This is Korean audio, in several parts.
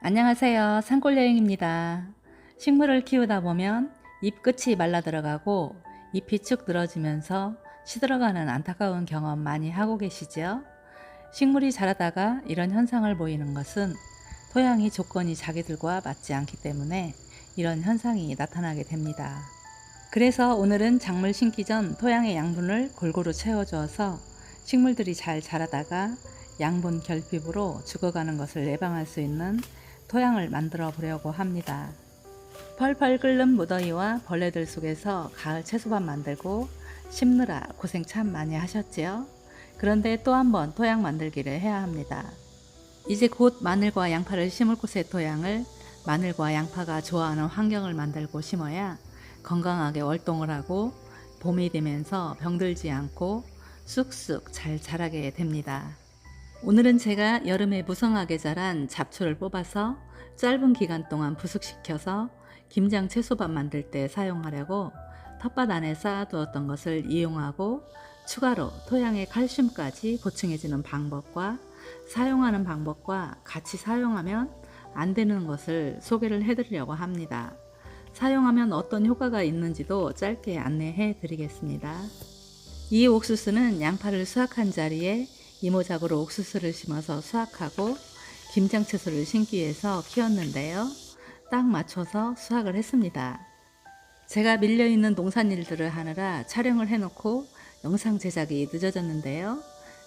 안녕하세요. 산골여행입니다. 식물을 키우다 보면 잎 끝이 말라 들어가고 잎이 축 늘어지면서 시들어가는 안타까운 경험 많이 하고 계시죠? 식물이 자라다가 이런 현상을 보이는 것은 토양이 조건이 자기들과 맞지 않기 때문에 이런 현상이 나타나게 됩니다. 그래서 오늘은 작물 심기 전 토양의 양분을 골고루 채워주어서 식물들이 잘 자라다가 양분 결핍으로 죽어가는 것을 예방할 수 있는 토양을 만들어 보려고 합니다. 펄펄 끓는 무더위와 벌레들 속에서 가을 채소밥 만들고 심느라 고생 참 많이 하셨지요? 그런데 또 한 번 토양 만들기를 해야 합니다. 이제 곧 마늘과 양파를 심을 곳의 토양을 마늘과 양파가 좋아하는 환경을 만들고 심어야 건강하게 월동을 하고 봄이 되면서 병들지 않고 쑥쑥 잘 자라게 됩니다. 오늘은 제가 여름에 무성하게 자란 잡초를 뽑아서 짧은 기간 동안 부숙시켜서 김장 채소밥 만들 때 사용하려고 텃밭 안에 쌓아두었던 것을 이용하고 추가로 토양에 칼슘까지 보충해주는 방법과 사용하는 방법과 같이 사용하면 안 되는 것을 소개를 해드리려고 합니다. 사용하면 어떤 효과가 있는지도 짧게 안내해 드리겠습니다. 이 옥수수는 양파를 수확한 자리에 이모작으로 옥수수를 심어서 수확하고 김장채소를 심기 위해서 키웠는데요. 딱 맞춰서 수확을 했습니다. 제가 밀려있는 농산일들을 하느라 촬영을 해놓고 영상 제작이 늦어졌는데요.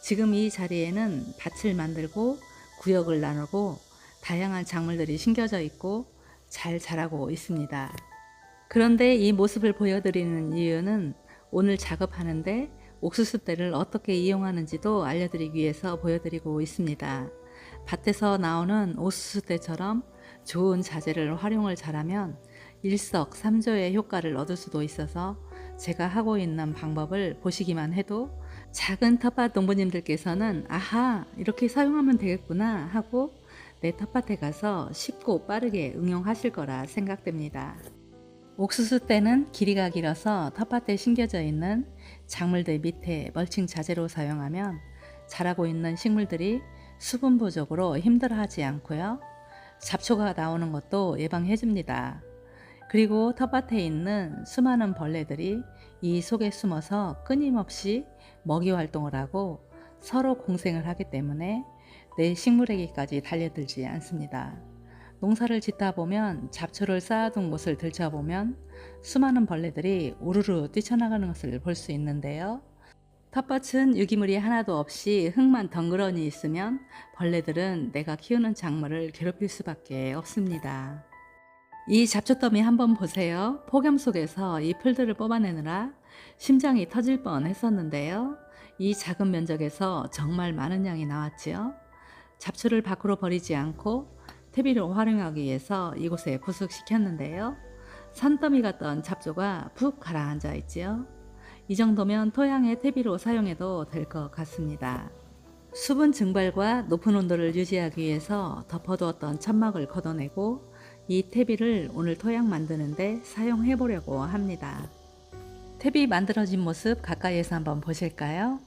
지금 이 자리에는 밭을 만들고 구역을 나누고 다양한 작물들이 심겨져 있고 잘 자라고 있습니다. 그런데 이 모습을 보여드리는 이유는 오늘 작업하는데 옥수수대를 어떻게 이용하는지도 알려드리기 위해서 보여드리고 있습니다. 밭에서 나오는 옥수수대처럼 좋은 자재를 활용을 잘하면 일석삼조의 효과를 얻을 수도 있어서 제가 하고 있는 방법을 보시기만 해도 작은 텃밭 농부님들께서는 아하, 이렇게 사용하면 되겠구나 하고 내 텃밭에 가서 쉽고 빠르게 응용하실 거라 생각됩니다. 옥수수 때는 길이가 길어서 텃밭에 심겨져 있는 작물들 밑에 멀칭 자재로 사용하면 자라고 있는 식물들이 수분 부족으로 힘들어하지 않고요. 잡초가 나오는 것도 예방해 줍니다. 그리고 텃밭에 있는 수많은 벌레들이 이 속에 숨어서 끊임없이 먹이 활동을 하고 서로 공생을 하기 때문에 내 식물에게까지 달려들지 않습니다. 농사를 짓다 보면 잡초를 쌓아둔 곳을 들춰보면 수많은 벌레들이 우르르 뛰쳐나가는 것을 볼 수 있는데요. 텃밭은 유기물이 하나도 없이 흙만 덩그러니 있으면 벌레들은 내가 키우는 작물을 괴롭힐 수밖에 없습니다. 이 잡초더미 한번 보세요. 폭염 속에서 이 풀들을 뽑아내느라 심장이 터질 뻔 했었는데요. 이 작은 면적에서 정말 많은 양이 나왔지요. 잡초를 밖으로 버리지 않고 퇴비로 활용하기 위해서 이곳에 부숙시켰는데요. 산더미 같던 잡초가 푹 가라앉아 있지요. 이 정도면 토양의 퇴비로 사용해도 될 것 같습니다. 수분 증발과 높은 온도를 유지하기 위해서 덮어두었던 천막을 걷어내고 이 퇴비를 오늘 토양 만드는데 사용해 보려고 합니다. 퇴비 만들어진 모습 가까이에서 한번 보실까요?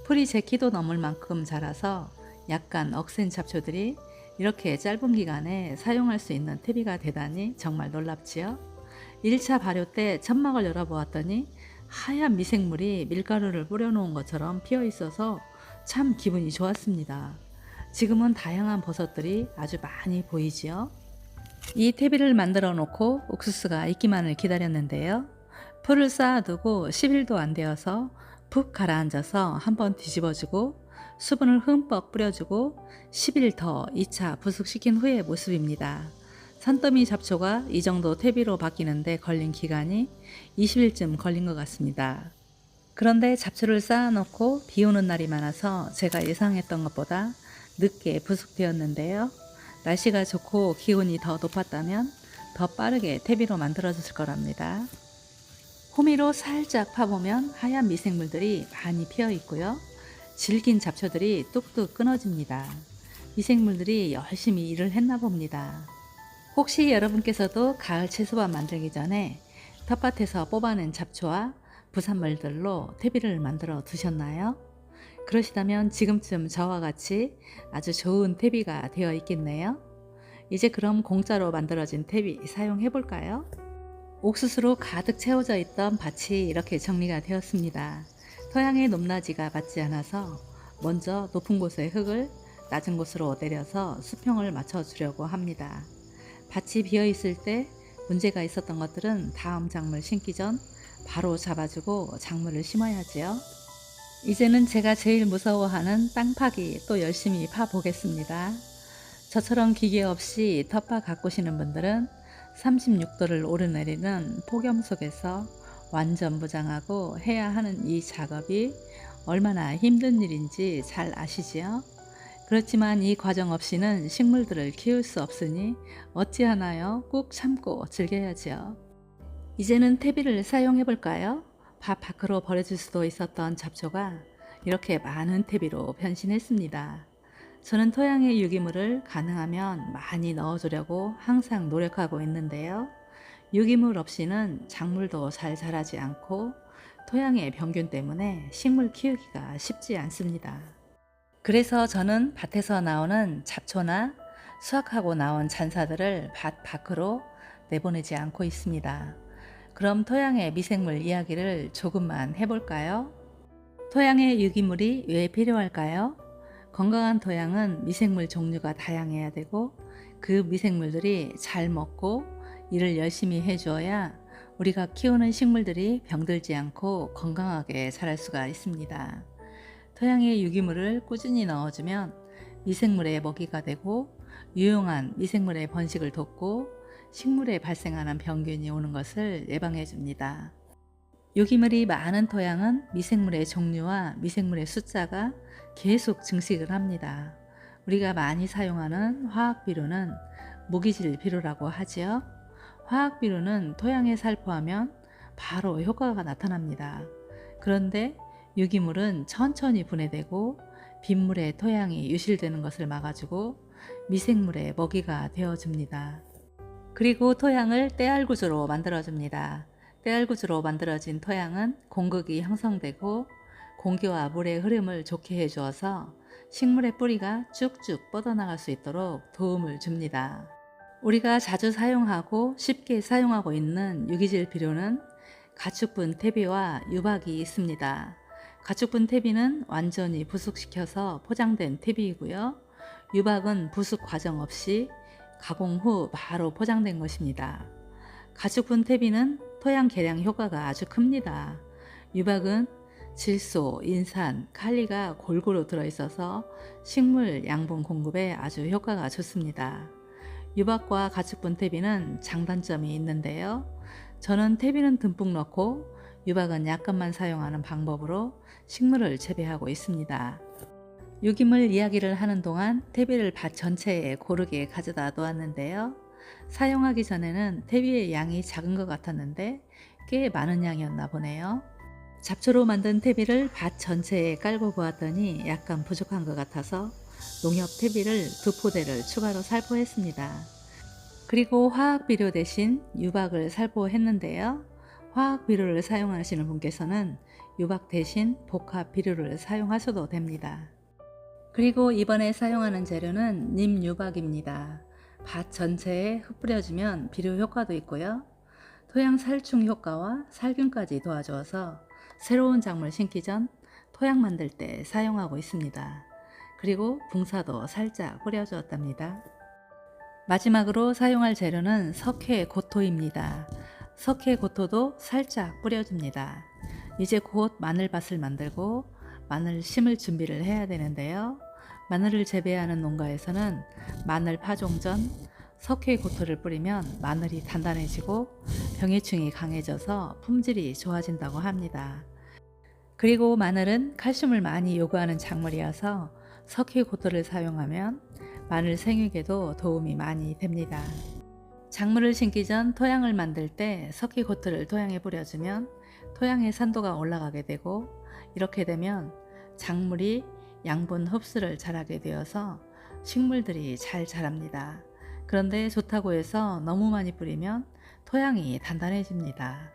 풀이 제 키도 넘을 만큼 자라서 약간 억센 잡초들이 이렇게 짧은 기간에 사용할 수 있는 퇴비가 되다니 정말 놀랍지요. 1차 발효 때 천막을 열어보았더니 하얀 미생물이 밀가루를 뿌려놓은 것처럼 피어 있어서 참 기분이 좋았습니다. 지금은 다양한 버섯들이 아주 많이 보이지요. 이 퇴비를 만들어 놓고 옥수수가 익기만을 기다렸는데요. 풀을 쌓아두고 10일도 안 되어서 푹 가라앉아서 한번 뒤집어주고 수분을 흠뻑 뿌려주고 10일 더 2차 부숙시킨 후의 모습입니다. 산더미 잡초가 이 정도 퇴비로 바뀌는데 걸린 기간이 20일쯤 걸린 것 같습니다. 그런데 잡초를 쌓아놓고 비 오는 날이 많아서 제가 예상했던 것보다 늦게 부숙되었는데요. 날씨가 좋고 기온이 더 높았다면 더 빠르게 퇴비로 만들어졌을 거랍니다. 호미로 살짝 파보면 하얀 미생물들이 많이 피어 있고요. 질긴 잡초들이 뚝뚝 끊어집니다. 미생물들이 열심히 일을 했나 봅니다. 혹시 여러분께서도 가을 채소밥 만들기 전에 텃밭에서 뽑아낸 잡초와 부산물들로 퇴비를 만들어 두셨나요? 그러시다면 지금쯤 저와 같이 아주 좋은 퇴비가 되어 있겠네요. 이제 그럼 공짜로 만들어진 퇴비 사용해 볼까요? 옥수수로 가득 채워져 있던 밭이 이렇게 정리가 되었습니다. 토양의 높낮이가 맞지 않아서 먼저 높은 곳의 흙을 낮은 곳으로 내려서 수평을 맞춰 주려고 합니다. 밭이 비어 있을 때 문제가 있었던 것들은 다음 작물 심기 전 바로 잡아주고 작물을 심어야지요. 이제는 제가 제일 무서워하는 땅 파기 또 열심히 파 보겠습니다. 저처럼 기계 없이 텃밭 가꾸시는 분들은 36도를 오르내리는 폭염 속에서 완전 무장하고 해야 하는 이 작업이 얼마나 힘든 일인지 잘 아시지요? 그렇지만 이 과정 없이는 식물들을 키울 수 없으니 어찌하나요? 꾹 참고 즐겨야지요. 이제는 퇴비를 사용해 볼까요? 밥 밖으로 버려질 수도 있었던 잡초가 이렇게 많은 퇴비로 변신했습니다. 저는 토양의 유기물을 가능하면 많이 넣어주려고 항상 노력하고 있는데요. 유기물 없이는 작물도 잘 자라지 않고 토양의 병균 때문에 식물 키우기가 쉽지 않습니다. 그래서 저는 밭에서 나오는 잡초나 수확하고 나온 잔사들을 밭 밖으로 내보내지 않고 있습니다. 그럼 토양의 미생물 이야기를 조금만 해볼까요? 토양의 유기물이 왜 필요할까요? 건강한 토양은 미생물 종류가 다양해야 되고 그 미생물들이 잘 먹고 일을 열심히 해주어야 우리가 키우는 식물들이 병들지 않고 건강하게 자랄 수가 있습니다. 토양에 유기물을 꾸준히 넣어주면 미생물의 먹이가 되고 유용한 미생물의 번식을 돕고 식물에 발생하는 병균이 오는 것을 예방해 줍니다. 유기물이 많은 토양은 미생물의 종류와 미생물의 숫자가 계속 증식을 합니다. 우리가 많이 사용하는 화학비료는 무기질 비료라고 하지요. 화학비료는 토양에 살포하면 바로 효과가 나타납니다. 그런데 유기물은 천천히 분해되고 빗물에 토양이 유실되는 것을 막아주고 미생물의 먹이가 되어줍니다. 그리고 토양을 떼알구조로 만들어줍니다. 떼알구조로 만들어진 토양은 공극이 형성되고 공기와 물의 흐름을 좋게 해주어서 식물의 뿌리가 쭉쭉 뻗어나갈 수 있도록 도움을 줍니다. 우리가 자주 사용하고 쉽게 사용하고 있는 유기질 비료는 가축분 퇴비와 유박이 있습니다. 가축분 퇴비는 완전히 부숙시켜서 포장된 퇴비이고요. 유박은 부숙 과정 없이 가공 후 바로 포장된 것입니다. 가축분 퇴비는 토양 개량 효과가 아주 큽니다. 유박은 질소, 인산, 칼리가 골고루 들어있어서 식물 양분 공급에 아주 효과가 좋습니다. 유박과 가축분 퇴비는 장단점이 있는데요. 저는 퇴비는 듬뿍 넣고 유박은 약간만 사용하는 방법으로 식물을 재배하고 있습니다. 유기물 이야기를 하는 동안 퇴비를 밭 전체에 고르게 가져다 놓았는데요. 사용하기 전에는 퇴비의 양이 작은 것 같았는데 꽤 많은 양이었나 보네요. 잡초로 만든 퇴비를 밭 전체에 깔고 보았더니 약간 부족한 것 같아서 농협 퇴비를 2포대를 추가로 살포했습니다. 그리고 화학비료 대신 유박을 살포했는데요. 화학비료를 사용하시는 분께서는 유박 대신 복합비료를 사용하셔도 됩니다. 그리고 이번에 사용하는 재료는 님 유박입니다. 밭 전체에 흩뿌려주면 비료 효과도 있고요. 토양 살충 효과와 살균까지 도와주어서 새로운 작물 심기 전 토양 만들 때 사용하고 있습니다. 그리고 붕사도 살짝 뿌려주었답니다. 마지막으로 사용할 재료는 석회고토입니다. 석회고토도 살짝 뿌려줍니다. 이제 곧 마늘밭을 만들고 마늘 심을 준비를 해야 되는데요. 마늘을 재배하는 농가에서는 마늘 파종 전 석회고토를 뿌리면 마늘이 단단해지고 병해충이 강해져서 품질이 좋아진다고 합니다. 그리고 마늘은 칼슘을 많이 요구하는 작물이어서 석회고토를 사용하면 마늘 생육에도 도움이 많이 됩니다. 작물을 심기 전 토양을 만들 때 석회고토를 토양에 뿌려주면 토양의 산도가 올라가게 되고 이렇게 되면 작물이 양분 흡수를 잘하게 되어서 식물들이 잘 자랍니다. 그런데 좋다고 해서 너무 많이 뿌리면 토양이 단단해집니다.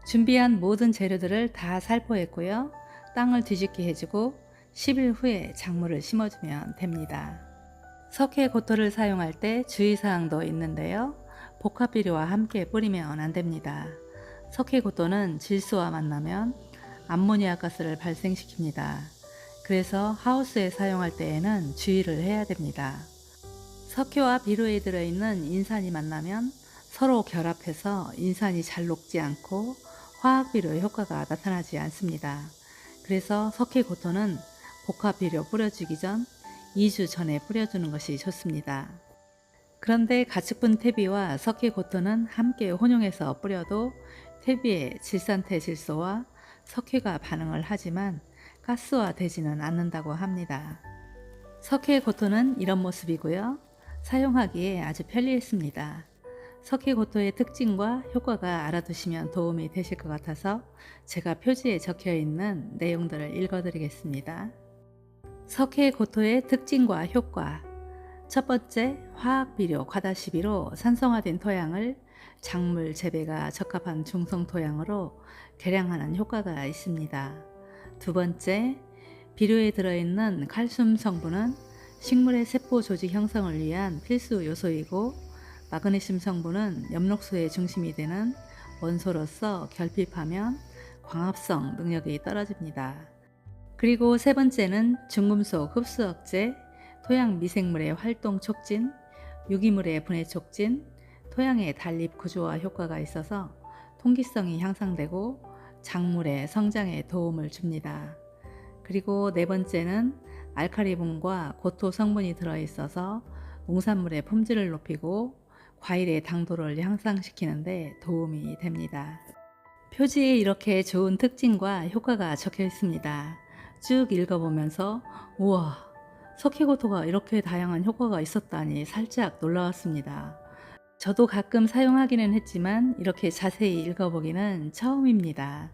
준비한 모든 재료들을 다 살포했고요. 땅을 뒤집게 해주고 10일 후에 작물을 심어주면 됩니다. 석회 고토를 사용할 때 주의사항도 있는데요. 복합 비료와 함께 뿌리면 안 됩니다. 석회 고토는 질소와 만나면 암모니아 가스를 발생시킵니다. 그래서 하우스에 사용할 때에는 주의를 해야 됩니다. 석회와 비료에 들어있는 인산이 만나면 서로 결합해서 인산이 잘 녹지 않고 화학비료 효과가 나타나지 않습니다. 그래서 석회 고토는 복합 비료 뿌려주기 전 2주 전에 뿌려주는 것이 좋습니다. 그런데 가축분 퇴비와 석회 고토는 함께 혼용해서 뿌려도 퇴비의 질산태 질소와 석회가 반응을 하지만 가스화되지는 않는다고 합니다. 석회 고토는 이런 모습이고요. 사용하기에 아주 편리했습니다. 석회 고토의 특징과 효과가 알아두시면 도움이 되실 것 같아서 제가 표지에 적혀 있는 내용들을 읽어드리겠습니다. 석회 고토의 특징과 효과. 첫 번째, 화학비료 과다시비로 산성화된 토양을 작물 재배가 적합한 중성 토양으로 개량하는 효과가 있습니다. 두 번째, 비료에 들어있는 칼슘 성분은 식물의 세포 조직 형성을 위한 필수 요소이고, 마그네슘 성분은 엽록소의 중심이 되는 원소로서 결핍하면 광합성 능력이 떨어집니다. 그리고 세 번째는 중금속 흡수 억제, 토양 미생물의 활동 촉진, 유기물의 분해 촉진, 토양의 단립 구조화 효과가 있어서 통기성이 향상되고 작물의 성장에 도움을 줍니다. 그리고 네 번째는 알칼리분과 고토 성분이 들어있어서 농산물의 품질을 높이고 과일의 당도를 향상시키는 데 도움이 됩니다. 표지에 이렇게 좋은 특징과 효과가 적혀 있습니다. 쭉 읽어보면서 우와, 석회고토가 이렇게 다양한 효과가 있었다니 살짝 놀라웠습니다. 저도 가끔 사용하기는 했지만 이렇게 자세히 읽어보기는 처음입니다.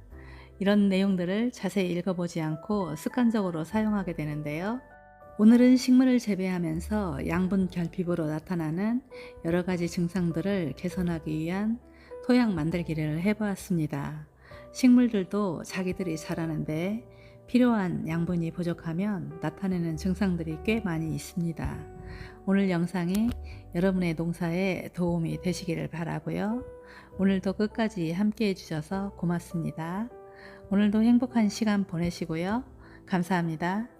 이런 내용들을 자세히 읽어보지 않고 습관적으로 사용하게 되는데요. 오늘은 식물을 재배하면서 양분 결핍으로 나타나는 여러 가지 증상들을 개선하기 위한 토양 만들기를 해보았습니다. 식물들도 자기들이 자라는데 필요한 양분이 부족하면 나타내는 증상들이 꽤 많이 있습니다. 오늘 영상이 여러분의 농사에 도움이 되시기를 바라고요. 오늘도 끝까지 함께 해주셔서 고맙습니다. 오늘도 행복한 시간 보내시고요. 감사합니다.